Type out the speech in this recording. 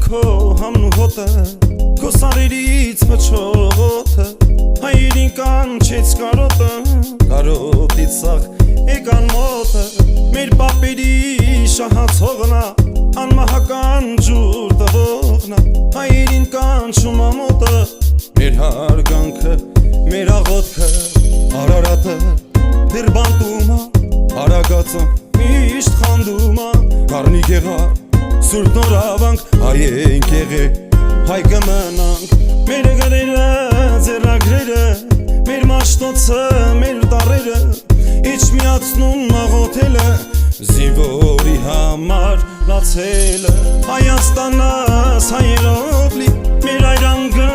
քո համն ու հոտը Քո սարերից մչողոտը Հայերին կանչեց կարոտը Կարոտից սաղ եկան մոտը Մեր պապերի շահացողնա Անմահական ջուր տվողնա Հայերին կանչում ամոտը Մեր հարգանքը, մեր աղոտքը Արարատը դեր բանտումա Արագածը միշտ խանդումա Կարնի գեղա Սուրտ նորավանք հայենք եղե Հայ կմնանք Մեր գրերը, ձեռագրերը Մեր մաշտոցը, մեր տարերը Իչ միացնում աղոթելը Զինվորի համար լացելը Հայաստանաս հայերով լի Մեր այրանգը